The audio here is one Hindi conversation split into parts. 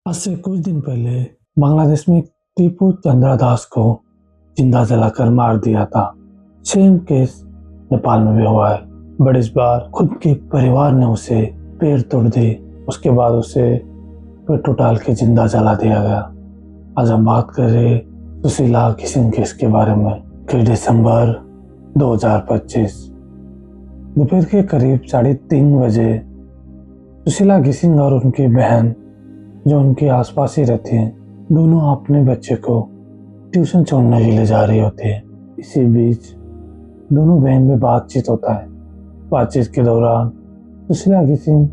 आज से कुछ दिन पहले बांग्लादेश में टीपू चंद्रा दास को जिंदा जलाकर मार दिया था। सेम केस नेपाल में भी हुआ है, बट इस बार खुद के परिवार ने उसे पैर तोड़ दी। उसके बाद उसे पेट्रोल डाल के जिंदा जला दिया गया। आज हम बात कर रहे सुशीला घिसिंग केस के बारे में। 3 दिसंबर 2025 दोपहर के करीब 3:30 बजे सुशीला घिसिंग और उनकी बहन, जो उनके आसपास ही रहती हैं, दोनों अपने बच्चे को ट्यूशन छोड़ने के लिए जा रही होती है। इसी बीच दोनों बहन में बातचीत होता है। बातचीत के दौरान सुशीला घिसिंग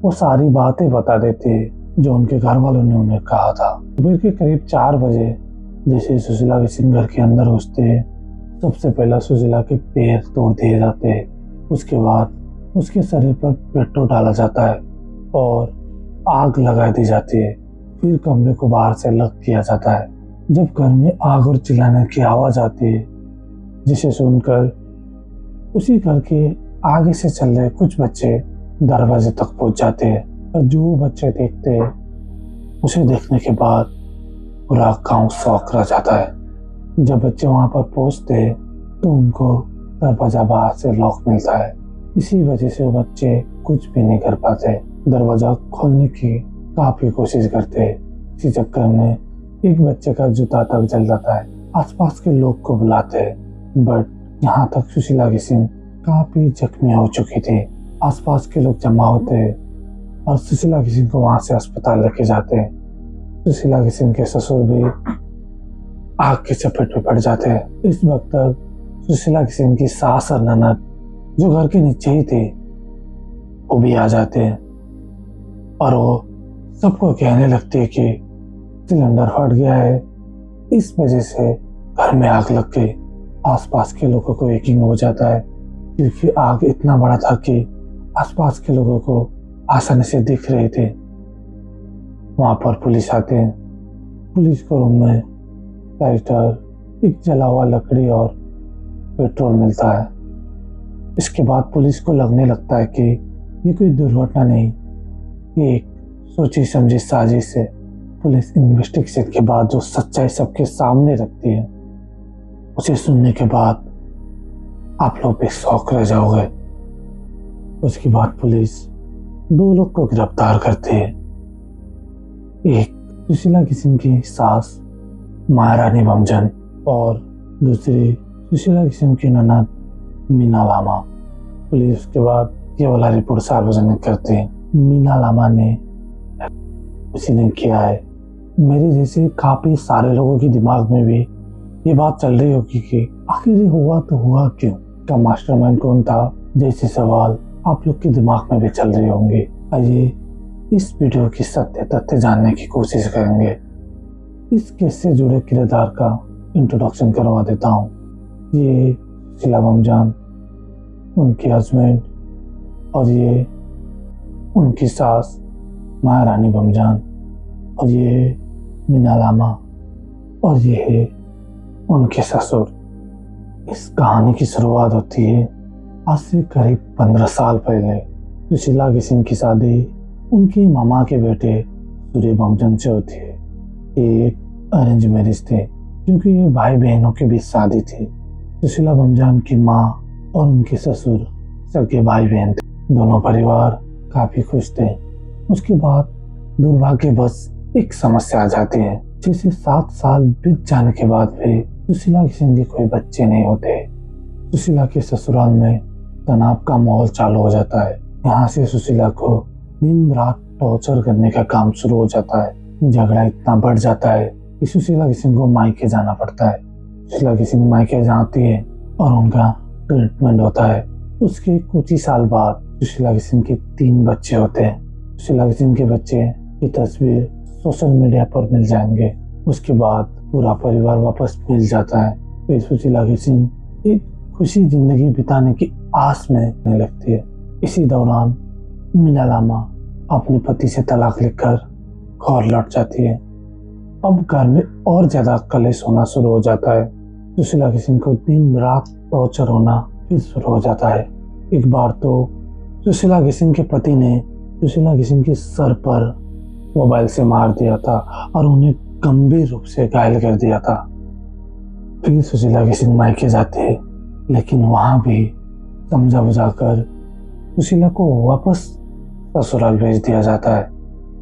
वो सारी बातें बता देती है जो उनके घर वालों ने उन्हें कहा था। दोपहर के करीब 4 बजे जैसे सुशीला घिसिंग घर के अंदर घुसते हैं, सबसे पहला सुशीला के पैर तोड़ दिए जाते हैं। उसके बाद उसके शरीर पर पेट्रोल डाला जाता है और आग लगा दी जाती है। फिर कमरे को बाहर से लॉक किया जाता है। जब घर में आग और चिल्लाने की आवाज आती है, जिसे सुनकर उसी घर के आगे से चल रहे कुछ बच्चे दरवाजे तक पहुंच जाते हैं और जो बच्चे देखते हैं उसे देखने के बाद पूरा गांव शॉक रह जाता है। जब बच्चे वहां पर पहुंचते हैं तो उनको दरवाजा बाहर से लॉक मिलता है। इसी वजह से वो बच्चे कुछ भी नहीं कर पाते। दरवाजा खोलने की काफी कोशिश करते हैं। इसी चक्कर में एक बच्चे का जूता तक जल जाता है। आसपास के लोग को बुलाते हैं, बट यहाँ तक सुशीला घिसिंग काफी जख्मी हो चुकी थी। आसपास के लोग जमा होते हैं और सुशीला घिसिंग को वहां से अस्पताल लेके जाते हैं। सुशीला घिसिंग के ससुर भी आग की चपेट में पड़ जाते हैं। इस वक्त तक सुशीला घिसिंग की सास और ननद, जो घर के नीचे ही थे, वो भी आ जाते हैं और वो सबको कहने लगती है कि सिलेंडर फट गया है, इस वजह से घर में आग लग गई। आसपास के लोगों को यकीन हो जाता है क्योंकि आग इतना बड़ा था कि आसपास के लोगों को आसानी से दिख रहे थे। वहां पर पुलिस आते हैं। पुलिस को रूम में लाइटर, एक जला हुआ लकड़ी और पेट्रोल मिलता है। इसके बाद पुलिस को लगने लगता है कि ये कोई दुर्घटना नहीं, ये एक सोची समझी साजिश है। पुलिस इन्वेस्टिगेशन के बाद जो सच्चाई सबके सामने रखती है, उसे सुनने के बाद आप लोग भी शॉक रह जाओगे। उसके बाद पुलिस 2 लोग को गिरफ्तार करती है। एक सुशीला घिसिंग की सास महारानी बमजन और दूसरी सुशीला घिसिंग की ननद मीना लामा। पुलिस उसके बाद ये वाला रिपोर्ट सार्वजनिक करती है। मीना लामा ने उसी ने किया है। मेरे जैसे काफी सारे लोगों के दिमाग में भी ये बात चल रही होगी कि आखिर ये हुआ तो हुआ क्यों, का मास्टरमाइंड कौन था, जैसे सवाल आप लोग के दिमाग में भी चल रहे होंगे। आइए इस वीडियो की सत्य तथ्य जानने की कोशिश करेंगे। इस केस से जुड़े किरदार का इंट्रोडक्शन करवा देता हूँ। ये सुशीला बमजान, उनके हस्बैंड, और ये उनकी सास महारानी बमजान, और ये मीना लामा, और ये है उनके ससुर। इस कहानी की शुरुआत होती है आज से करीब 15 साल पहले। सुशीला घिसिंग की शादी उनके मामा के बेटे सूर्य बमजान से होती है। ये एक अरेंज मैरिज थे क्योंकि ये भाई बहनों के बीच शादी थी। सुशीला बमजान की माँ और उनके ससुर सगे भाई बहन थे। दोनों परिवार काफी खुश थे। उसके बाद दुर्भाग्यवश एक समस्या आ जाती है, जिसे 7 साल बीत जाने के बाद भी सुशीला घिसिंग के कोई बच्चे नहीं होते। सुशीला के ससुराल में तनाव का माहौल चालू हो जाता है। यहाँ से सुशीला को दिन रात टॉर्चर करने का काम शुरू हो जाता है। झगड़ा इतना बढ़ जाता है कि सुशीला घिसिंग को मायके जाना पड़ता है। सुशीला घिसिंग मायके जाती है और उनका ट्रीटमेंट होता है। उसके कुछ ही साल बाद सुशीला घिसिंग के 3 बच्चे होते हैं। सुशीला घिसिंग के बच्चे की तस्वीर सोशल मीडिया पर मिल जाएंगे। उसके बाद पूरा परिवार वापस मिल जाता है। फिर सुशीला घिसिंग एक खुशी जिंदगी बिताने की आस में रहने लगती है। इसी दौरान मीना लामा अपने पति से तलाक लेकर घर लौट जाती है। अब घर में और ज्यादा कलेश होना शुरू हो जाता है। सुशीला घिसिंग को दिन रात टॉर्चर होना फिर शुरू हो जाता है। एक बार तो सुशीला घिसिंग के पति ने सुशीला घिसिंग के सर पर मोबाइल से मार दिया था और उन्हें गंभीर रूप से घायल कर दिया था। फिर सुशीला की सिंह मायके जाते हैं, लेकिन वहां भी समझा बुझाकर सुशीला को वापस ससुराल भेज दिया जाता है।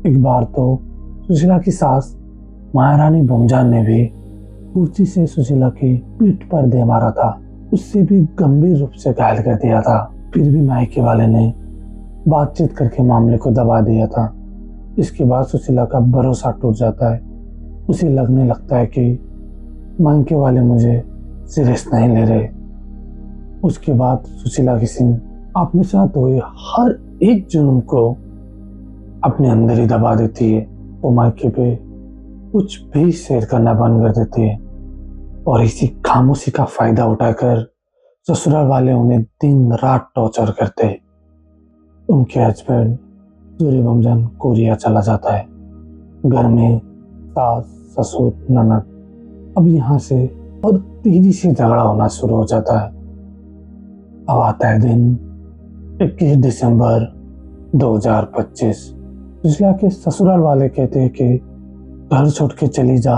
एक बार तो सुशीला की सास महारानी बुमजान ने भी कुर्सी से सुशीला की पीठ पर दे मारा था, उससे भी गंभीर रूप से घायल कर दिया था। फिर भी मायके वाले ने बातचीत करके मामले को दबा दिया था। इसके बाद सुशीला का भरोसा टूट जाता है। उसे लगने लगता है कि मायके वाले मुझे सीरियस नहीं ले रहे। उसके बाद सुशीला की सिंह अपने साथ हुए हर एक जुर्म को अपने अंदर ही दबा देती है। वो मायके पे कुछ भी शेयर करना बंद कर देती है और इसी खामोशी का फायदा उठाकर ससुराल वाले उन्हें दिन रात टॉर्चर करते हैं। उनके हस्बैंड सूर्य बमजान कोरिया चला जाता है। घर में सास ससुर ननद अब यहाँ से और तेजी से झगड़ा होना शुरू हो जाता है। अब आता है दिन 21 दिसंबर 2025। सुशीला के ससुराल वाले कहते हैं कि घर छोड़ के चली जा,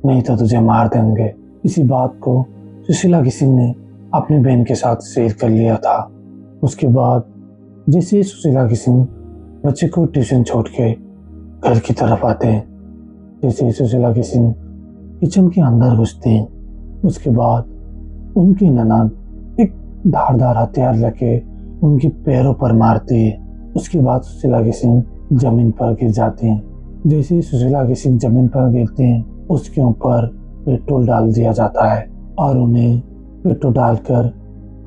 नहीं तो तुझे मार देंगे। इसी बात को सुशीला की सिंह ने अपनी बहन के साथ शेयर कर लिया था। उसके बाद जैसे ही सुशीला की सिंह बच्चे को ट्यूशन छोड़ के घर की तरफ आते हैं, जैसे ही सुशीला की सिंह किचन के अंदर घुसते हैं, उसके बाद उनकी ननद एक धारदार हथियार लेके उनके पैरों पर मारती है। उसके बाद सुशीला की सिंह जमीन पर गिर जाती हैं। जैसे ही सुशीला की सिंह जमीन पर गिरते हैं, उसके ऊपर पेट्रोल डाल दिया जाता है और उन्हें पेट्रोल डालकर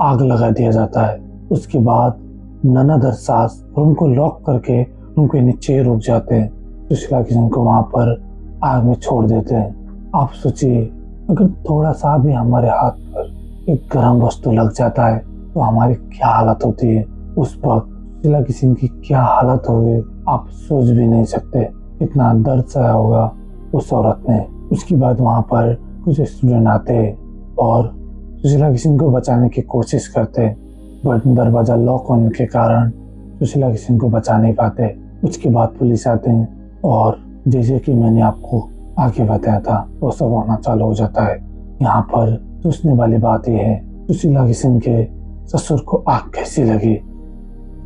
आग लगा दिया जाता है। उसके बाद ननद और सास रूम को लॉक करके उनको नीचे रुक जाते हैं। सुशीला की सिंह को वहां पर आग में छोड़ देते हैं। आप सोचिए, अगर थोड़ा सा भी हमारे हाथ पर एक गर्म वस्तु लग जाता है तो हमारी क्या हालत होती है। उस वक्त सुशीला की सिंह की क्या हालत होगी आप सोच भी नहीं सकते। कितना दर्द सहा होगा उस औरत ने। उसके बाद वहां पर कुछ स्टूडेंट आते और सुशीला की सिंह को बचाने की कोशिश करते, बट दरवाजा लॉक होने के कारण सुशीला की सिंह को बचा नहीं पाते। उसके बाद पुलिस आते हैं और जैसे कि मैंने आपको आगे बताया था वो सब होना चालू हो जाता है। यहाँ पर सोचने वाली बात यह है, सुशीला की सिंह के ससुर को आग कैसी लगी।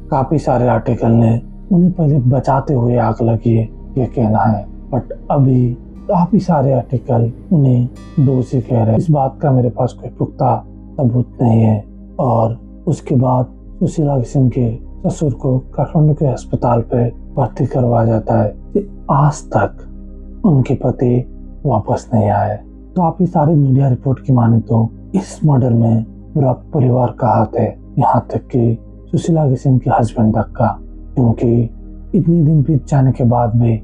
काफी सारे आर्टिकल ने उन्हें पहले बचाते हुए आग लगी है ये कहना है, बट अभी काफी सारे आर्टिकल उन्हें दोषी कह रहे हैं। इस बात का मेरे पास कोई पुख्ता सबूत नहीं है। और उसके बाद सुशीला सिंह के ससुर को काठमांडू के अस्पताल पे भर्ती करवाया जाता है कि आज तक उनके पति वापस नहीं आए। काफी सारे मीडिया रिपोर्ट की माने तो इस मर्डर में पूरा परिवार का हाथ है, यहाँ तक कि सुशीला सिंह के हस्बैंड तक का, क्योंकि इतने दिन बीत जाने के बाद भी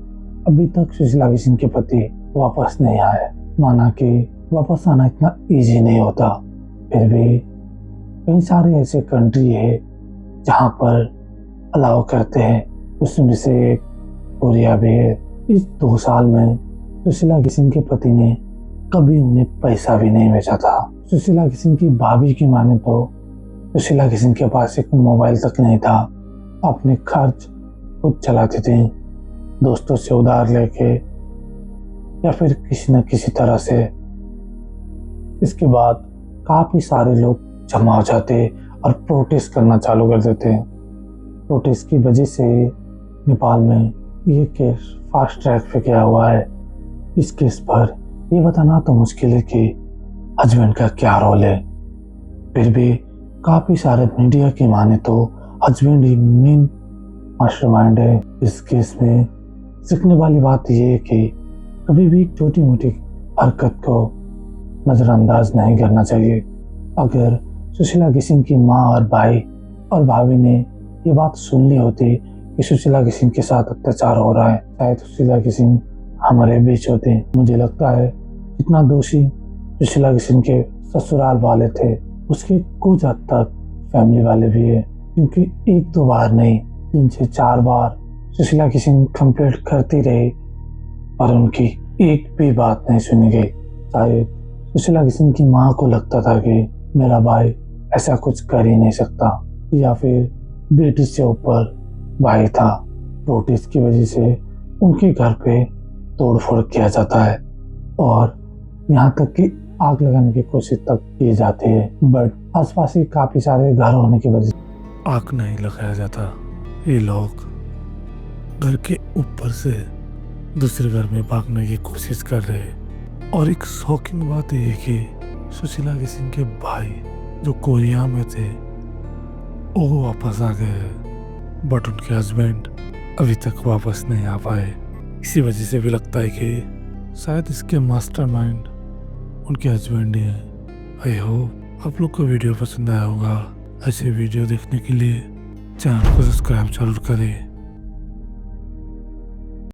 अभी तक सुशीला सिंह के पति वापस नहीं आए। माना कि वापस आना इतना इजी नहीं होता, फिर भी कई सारे ऐसे कंट्री है जहाँ पर अलाउ करते हैं, उसमें से एक कोरिया भी है। इस 2 साल में सुशीला सिंह के पति ने कभी उन्हें पैसा भी नहीं भेजा था। सुशीला सिंह की भाभी की माने तो सुशीला सिंह के पास एक मोबाइल तक नहीं था, अपने खर्च खुद चलाते थे, दोस्तों से उधार लेके या फिर किसी न किसी तरह से। इसके बाद काफी सारे लोग जमा हो जाते और प्रोटेस्ट करना चालू कर देते। प्रोटेस्ट की वजह से नेपाल में ये केस फास्ट ट्रैक पे गया हुआ है। इस केस पर ये बताना तो मुश्किल है कि हस्बैंड का क्या रोल है, फिर भी काफी सारे मीडिया की माने तो हस्बैंड ही मेन मास्टरमाइंड है इस केस में। सीखने वाली बात यह है कि कभी भी छोटी मोटी हरकत को नजरअंदाज नहीं करना चाहिए। अगर सुशीला सिंह की माँ और भाई और भाभी ने ये बात सुन ली होती कि सुशीला सिंह के साथ अत्याचार हो रहा है, शायद सुशीला सिंह हमारे बीच होते। मुझे लगता है जितना दोषी सुशीला सिंह के ससुराल वाले थे, उसके कुछ हद तक फैमिली वाले भी है, क्योंकि 1-2 बार नहीं 3 से 4 बार सुशीला सिंह कंप्लेंट करती रही और उनकी एक भी बात नहीं सुनी गई। शायद सुशीला सिंह की माँ को लगता था कि मेरा भाई ऐसा कुछ कर ही नहीं सकता, या फिर बेटी से ऊपर भाई था। प्रोटेस्ट की वजह से उनके घर पे तोड़फोड़ किया जाता है और यहाँ तक कि आग लगाने की कोशिश तक की जाती है, बट आसपास ही काफी सारे घर होने की वजह से आग नहीं लगाया जाता। ये लोग घर के ऊपर से दूसरे घर में भागने की कोशिश कर रहे हैं। और एक शॉकिंग बात यह है कि सुशीला सिंह के भाई जो कोरिया में थे वो वापस आ गए हैं, बट उनके हस्बैंड अभी तक वापस नहीं आ पाए। इसी वजह से भी लगता है कि शायद इसके मास्टरमाइंड उनके हस्बैंड ही हैं। आई होप आप लोग को वीडियो पसंद आया होगा। ऐसे वीडियो देखने के लिए चैनल को सब्सक्राइब जरूर करें।